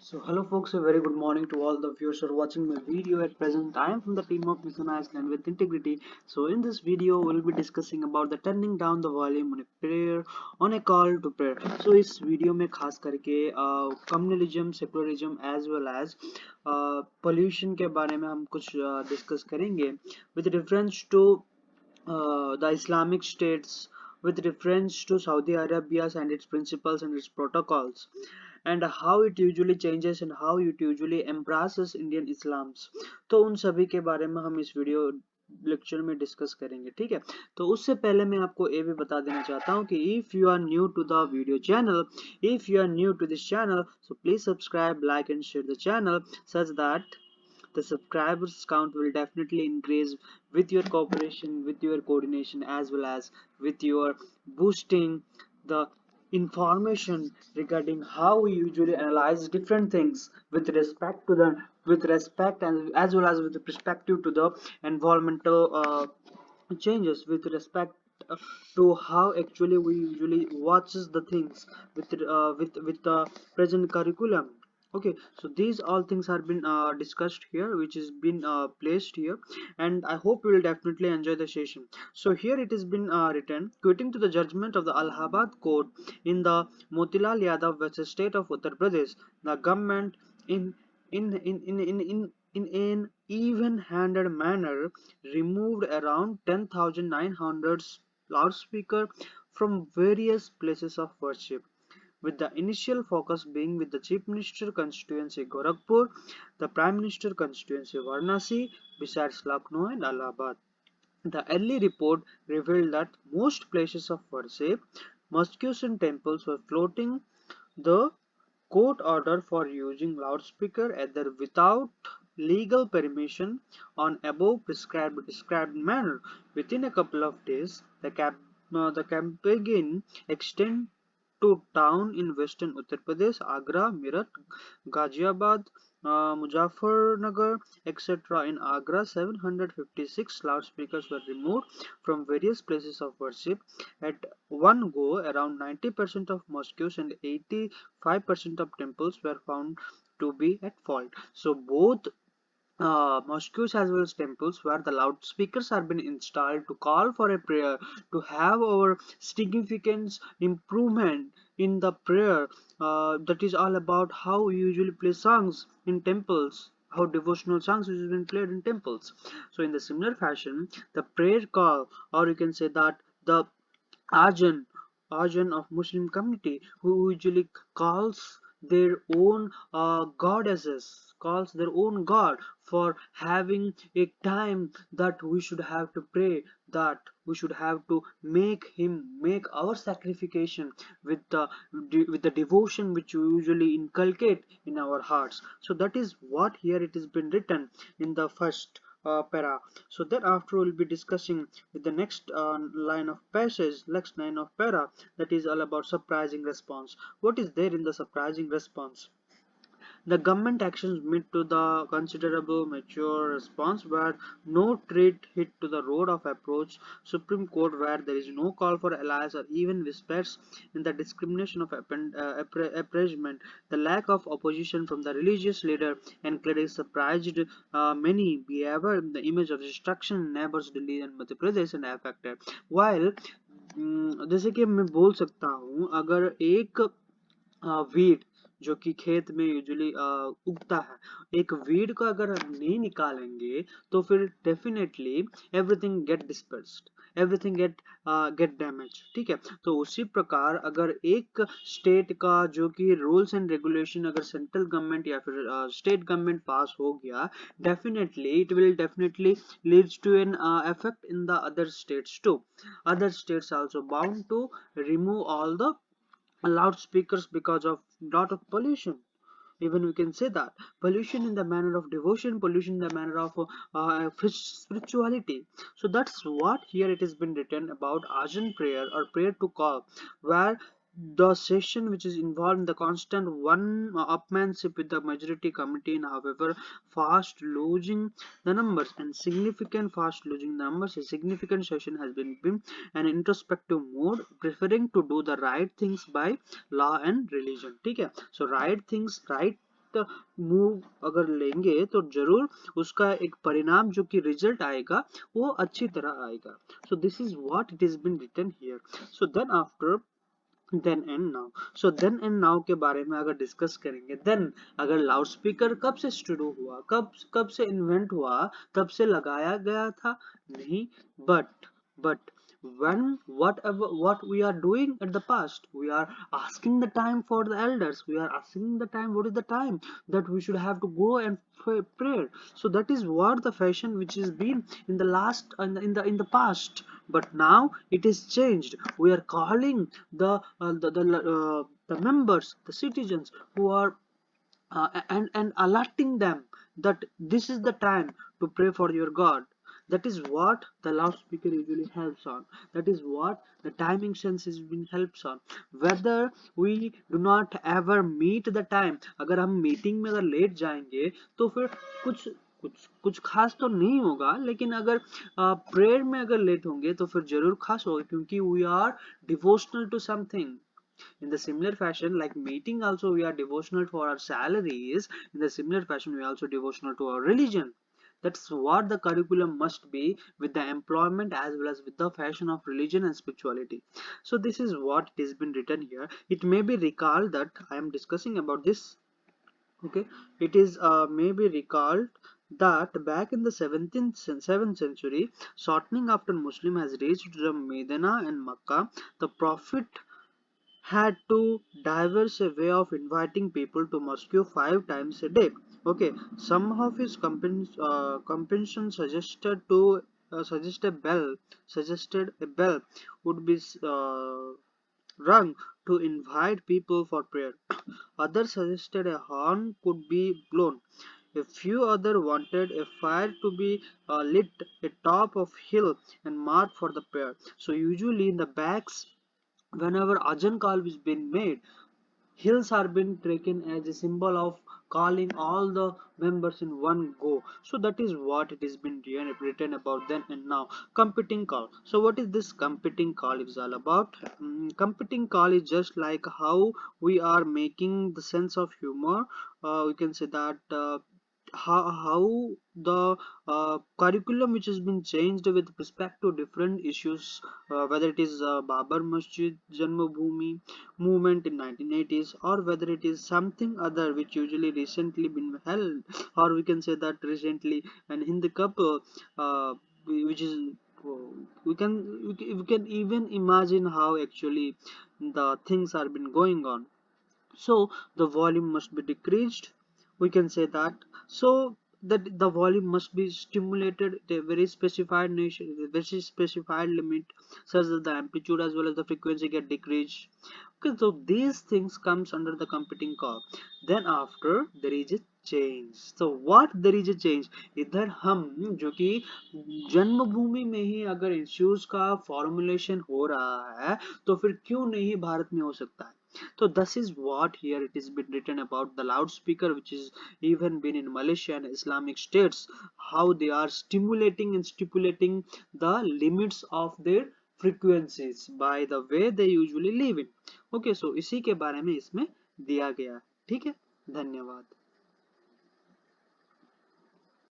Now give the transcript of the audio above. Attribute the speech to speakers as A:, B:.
A: So hello folks, a very good morning to all the viewers who are watching my video at present. I am from the team of Mission Iceland with Integrity. So in this video we'll be discussing about the turning down the volume on a prayer, on a call to prayer. So इस video में खास करके communalism, secularism as well as pollution के बारे में हम कुछ discuss करेंगे with reference to the Islamic states, with reference to Saudi Arabia and its principles and its protocols, and how it usually changes and how it usually embraces Indian Islams. तो उन सभी के बारे में हम इस वीडियो लेक्चर में discuss करेंगे, ठीक है। तो उससे पहले मैं आपको ये भी बता देना चाहता हूँ कि if you are new to the video channel, if you are new to this channel, so please subscribe, like and share the channel such that the subscribers count will definitely increase with your cooperation, with your coordination, as well as with your boosting the information regarding how we usually analyze different things with respect to the with respect and as well as with the perspective to the environmental changes, with respect to how actually we usually watches the things with the present curriculum. Okay, so these all things have been discussed here, which has been placed here, and I hope you will definitely enjoy the session. So here it has been written, quitting to the judgment of the Allahabad court in the Motilal Yadav versus state of Uttar Pradesh, the government in in an even-handed manner removed around 10,900 loudspeakers from various places of worship, with the initial focus being with the Chief Minister constituency Gorakhpur, the Prime Minister constituency Varanasi, besides Lucknow and Allahabad. The early report revealed that most places of worship, mosques and temples were floating the court order for using loudspeaker either without legal permission on above prescribed manner. Within a couple of days, the campaign extended to town in western Uttar Pradesh, Agra, Meerut, Ghaziabad, Muzaffarnagar, etc. In Agra, 756 loudspeakers were removed from various places of worship at one go. Around 90% of mosques and 85% of temples were found to be at fault. So both mosques as well as temples where the loudspeakers are been installed to call for a prayer, to have our significance improvement in the prayer, that is all about how we usually play songs in temples, how devotional songs is been played in temples. So in the similar fashion, the prayer call, or you can say that the Arjan, Arjan of Muslim community, who usually calls their own goddesses, calls their own god for having a time that we should have to pray, that we should have to make our sacrification with the devotion which we usually inculcate in our hearts. So that is what here it has been written in the first para. So thereafter we'll be discussing with the next line of passage, next line of para, that is all about surprising response. What is there in the surprising response? The government actions meet to the considerable mature response where no threat hit to the road of approach. Supreme Court where there is no call for allies or even whispers in the discrimination of appraisement. The lack of opposition from the religious leader and clerics surprised many behavior in the image of destruction in neighbors Delhi and Madhya Pradesh and affected. While जैसे कि मैं बोल सकता हूँ, अगर एक weed जो कि खेत में यूजुअली उगता है, एक वीड को अगर हम नहीं निकालेंगे तो फिर definitely everything get dispersed, everything get damage, ठीक है। तो उसी प्रकार अगर एक स्टेट का जो कि रूल्स एंड रेगुलेशन अगर सेंट्रल गवर्नमेंट या फिर स्टेट गवर्नमेंट पास हो गया, definitely it will definitely leads to an effect in the other states too. Other states also bound to remove all the loudspeakers because of lot of pollution. Even we can say that pollution in the manner of devotion, pollution in the manner of spirituality. So that's what here it has been written about Arjan prayer or prayer to call, where the session which is involved in the constant one upmanship with the majority committee, and however fast losing the numbers and significant fast losing numbers, a significant session has been an introspective mode, preferring to do the right things by law and religion, ठीक है। So right things, right correct move अगर लेंगे तो जरूर उसका एक परिणाम जो कि रिजल्ट आएगा वो अच्छी तरह आएगा. So this is what it has been written here. So then after then and now. So then and now के बारे में अगर डिस्कस करेंगे, देन अगर लाउड स्पीकर कब से शुरू हुआ, कब कब से इन्वेंट हुआ, कब से लगाया गया था, नहीं, but when whatever what we are doing at the past, we are asking the time for the elders, we are asking the time, what is the time that we should have to go and pray. So that is what the fashion which has been in the last in the past, but now it is changed. We are calling the members, the citizens who are and alerting them that this is the time to pray for your God. That is what the loudspeaker usually helps on. That is what the timing sense has been helps on. Whether we do not ever meet the time, अगर हम meeting में अगर late जाएंगे तो फिर कुछ कुछ खास तो नहीं होगा, लेकिन अगर प्रेयर में अगर लेट होंगे तो फिर जरूर खास होगा, क्योंकि we are devotional to something. In the similar fashion, like meeting also we are devotional for our salaries, in the similar fashion we are also devotional to our religion. That's what the curriculum must be with the employment as well as with the fashion of religion and spirituality. So this is what it has been written here. It may be recalled that I am discussing about this. Okay, it is may be recalled that back in the 7th century, shortening after Muslim has reached the Medina and Makkah, the Prophet had to diverse a way of inviting people to Moscow 5 times a day. Okay, some of his companions suggested a bell would be rung to invite people for prayer. Others suggested a horn could be blown. A few others wanted a fire to be lit atop of hill and marked for the prayer. So usually in the backs, whenever Ajan call is being made, hills are being taken as a symbol of calling all the members in one go. So that is what it has been written about then and now. Competing call. So what is this competing call is all about? Competing call is just like how we are making the sense of humor. We can say that how the curriculum which has been changed with respect to different issues, whether it is Babar Masjid Janmabhoomi movement in 1980s, or whether it is something other which usually recently been held, or we can say that recently and in the couple, which is we can even imagine how actually the things are been going on. So the volume must be decreased, we can say that. So that the volume must be stimulated at a very specified nation, a very specified limit, such that the amplitude as well as the frequency get decreased. Okay, so these things comes under the competing call. Then after there is a change. So what there is a change, इधर हम जो कि जन्मभूमि में ही अगर issues का formulation हो रहा है तो फिर क्यों नहीं भारत में हो सकता है. So this is what here it is been written about the loudspeaker, which is even been in Malaysia and Islamic states, how they are stimulating and stipulating the limits of their frequencies by the way they usually live in. Okay, so इसी के बारे में इसमें दिया गया. ठीक है, धन्यवाद.